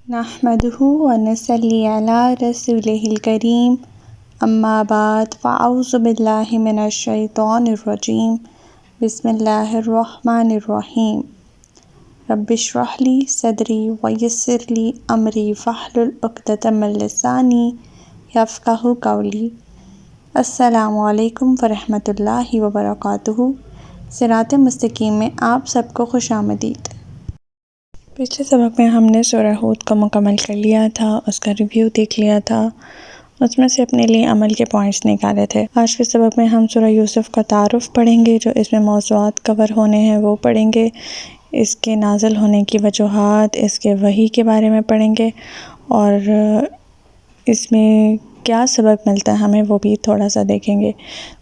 نحمده ونصلي على رسوله الكريم اما بعد فاعوذ باللہ من الشیطان الرجیم بسم اللہ الرحمن الرحیم رب اشرح لی صدری ویسر لی امری واحلل عقدۃ من لسانی یفقہوا قولی۔ السلام علیکم ورحمۃ اللہ وبرکاتہ۔ صراط مستقیم میں آپ سب کو خوش آمدید۔ پچھلے سبق میں ہم نے سورہ ہود کو مکمل کر لیا تھا، اس کا ریویو دیکھ لیا تھا، اس میں سے اپنے لیے عمل کے پوائنٹس نکالے تھے۔ آج کے سبق میں ہم سورہ یوسف کا تعارف پڑھیں گے، جو اس میں موضوعات کور ہونے ہیں وہ پڑھیں گے، اس کے نازل ہونے کی وجوہات، اس کے وحی کے بارے میں پڑھیں گے، اور اس میں کیا سبق ملتا ہے ہمیں وہ بھی تھوڑا سا دیکھیں گے۔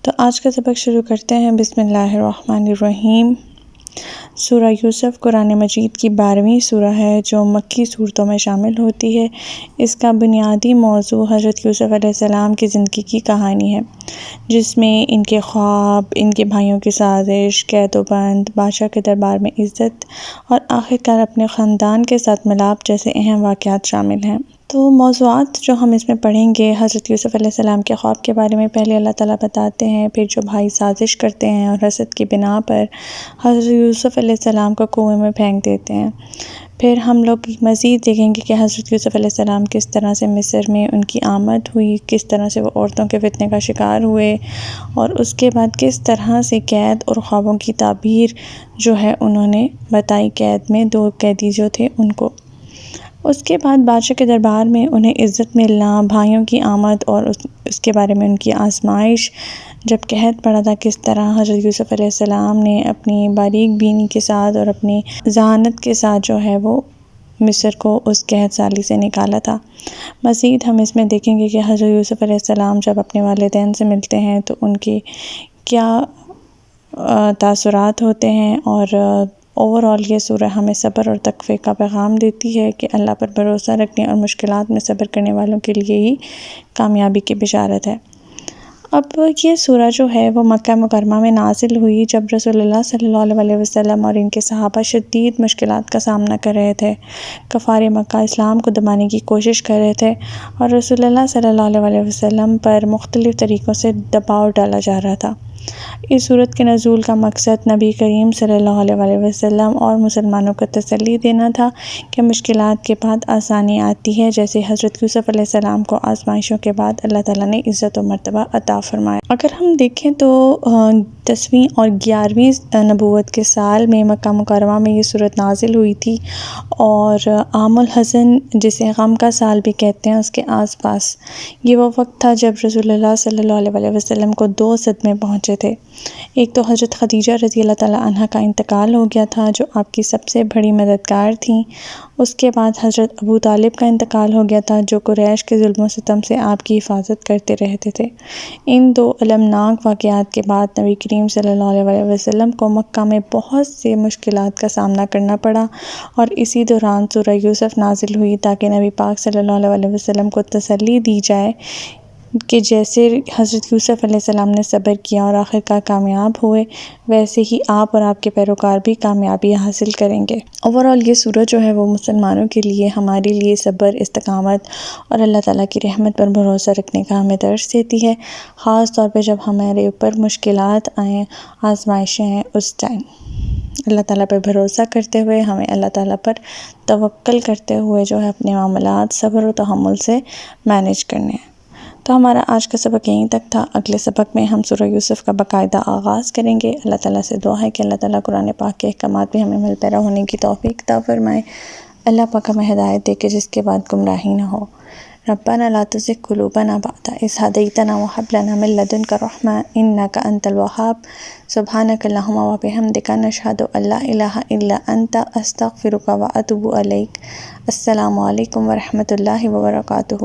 تو آج کا سبق شروع کرتے ہیں۔ بسم اللہ الرحمن الرحیم۔ سورہ یوسف قرآن مجید کی 12ویں سورہ ہے جو مکی سورتوں میں شامل ہوتی ہے۔ اس کا بنیادی موضوع حضرت یوسف علیہ السلام کی زندگی کی کہانی ہے، جس میں ان کے خواب، ان کے بھائیوں کی سازش، قید و بند، بادشاہ کے دربار میں عزت اور آخرکار اپنے خاندان کے ساتھ ملاپ جیسے اہم واقعات شامل ہیں۔ تو موضوعات جو ہم اس میں پڑھیں گے، حضرت یوسف علیہ السلام کے خواب کے بارے میں پہلے اللہ تعالیٰ بتاتے ہیں، پھر جو بھائی سازش کرتے ہیں اور حسد کی بنا پر حضرت یوسف علیہ السلام کو کنویں میں پھینک دیتے ہیں۔ پھر ہم لوگ مزید دیکھیں گے کہ حضرت یوسف علیہ السلام کس طرح سے مصر میں ان کی آمد ہوئی، کس طرح سے وہ عورتوں کے فتنے کا شکار ہوئے، اور اس کے بعد کس طرح سے قید اور خوابوں کی تعبیر جو ہے انہوں نے بتائی، قید میں 2 قیدی جو تھے ان کو۔ اس کے بعد بادشاہ کے دربار میں انہیں عزت ملنا، بھائیوں کی آمد اور اس کے بارے میں ان کی آزمائش، جب قحط پڑا تھا کس طرح حضرت یوسف علیہ السلام نے اپنی باریک بینی کے ساتھ اور اپنی ذہانت کے ساتھ جو ہے وہ مصر کو اس قحط سالی سے نکالا تھا۔ مزید ہم اس میں دیکھیں گے کہ حضرت یوسف علیہ السلام جب اپنے والدین سے ملتے ہیں تو ان کی کیا تاثرات ہوتے ہیں، اور اوورآل یہ سورہ ہمیں صبر اور تقوی کا پیغام دیتی ہے کہ اللہ پر بھروسہ رکھنے اور مشکلات میں صبر کرنے والوں کے لیے ہی کامیابی کی بشارت ہے۔ اب یہ سورہ جو ہے وہ مکہ مکرمہ میں نازل ہوئی جب رسول اللہ صلی اللہ علیہ وسلم اور ان کے صحابہ شدید مشکلات کا سامنا کر رہے تھے۔ کفار مکہ اسلام کو دبانے کی کوشش کر رہے تھے اور رسول اللہ صلی اللہ علیہ وسلم پر مختلف طریقوں سے دباؤ ڈالا جا رہا تھا۔ اس سورت کے نزول کا مقصد نبی کریم صلی اللہ علیہ وسلم اور مسلمانوں کو تسلی دینا تھا کہ مشکلات کے بعد آسانی آتی ہے، جیسے حضرت یوسف علیہ السلام کو آزمائشوں کے بعد اللہ تعالیٰ نے عزت و مرتبہ عطا فرمایا۔ اگر ہم دیکھیں تو 10ویں اور 11ویں نبوت کے سال میں مکہ مکرمہ میں یہ سورت نازل ہوئی تھی، اور عام الحزن جسے غم کا سال بھی کہتے ہیں اس کے آس پاس یہ وہ وقت تھا جب رسول اللہ صلی اللہ علیہ وسلم کو 2 صدمے پہنچے تھے۔ ایک تو حضرت خدیجہ رضی اللہ تعالیٰ عنہا کا انتقال ہو گیا تھا جو آپ کی سب سے بڑی مددگار تھیں، اس کے بعد حضرت ابو طالب کا انتقال ہو گیا تھا جو قریش کے ظلم و ستم سے آپ کی حفاظت کرتے رہتے تھے۔ ان 2 المناک واقعات کے بعد نبی کریم صلی اللہ علیہ وسلم کو مکہ میں بہت سے مشکلات کا سامنا کرنا پڑا، اور اسی دوران سورہ یوسف نازل ہوئی تاکہ نبی پاک صلی اللہ علیہ وسلم کو تسلی دی جائے کہ جیسے حضرت یوسف علیہ السلام نے صبر کیا اور آخرکار کامیاب ہوئے، ویسے ہی آپ اور آپ کے پیروکار بھی کامیابی حاصل کریں گے۔ اوورآل یہ سورہ جو ہے وہ مسلمانوں کے لیے، ہمارے لیے صبر، استقامت اور اللہ تعالیٰ کی رحمت پر بھروسہ رکھنے کا ہمیں درس دیتی ہے، خاص طور پہ جب ہمارے اوپر مشکلات آئیں، آزمائشیں آئیں، اس ٹائم اللہ تعالیٰ پر بھروسہ کرتے ہوئے، ہمیں اللہ تعالیٰ پر توکل کرتے ہوئے جو ہے اپنے معاملات صبر و تحمل سے مینیج کرنے ہیں۔ تو ہمارا آج کا سبق یہیں تک تھا۔ اگلے سبق میں ہم سورہ یوسف کا باقاعدہ آغاز کریں گے۔ اللہ تعالیٰ سے دعا ہے کہ اللہ تعالیٰ قرآن پاک کے احکامات بھی ہمیں مل پیرا ہونے کی توفیق عطا فرمائے۔ اللہ پاک ہمیں ہدایت دے کہ جس کے بعد گمراہی نہ ہو۔ ربنا لا تزغ قلوبنا بعد إذ هديتنا وهب لنا من لدنك رحمة إنك أنت الوهاب سبحانك اللهم وبحمدك نشهد أن لا إله إلا أنت أستغفرك وأتوب إليك۔ السلام علیکم ورحمۃ اللہ وبرکاتہ۔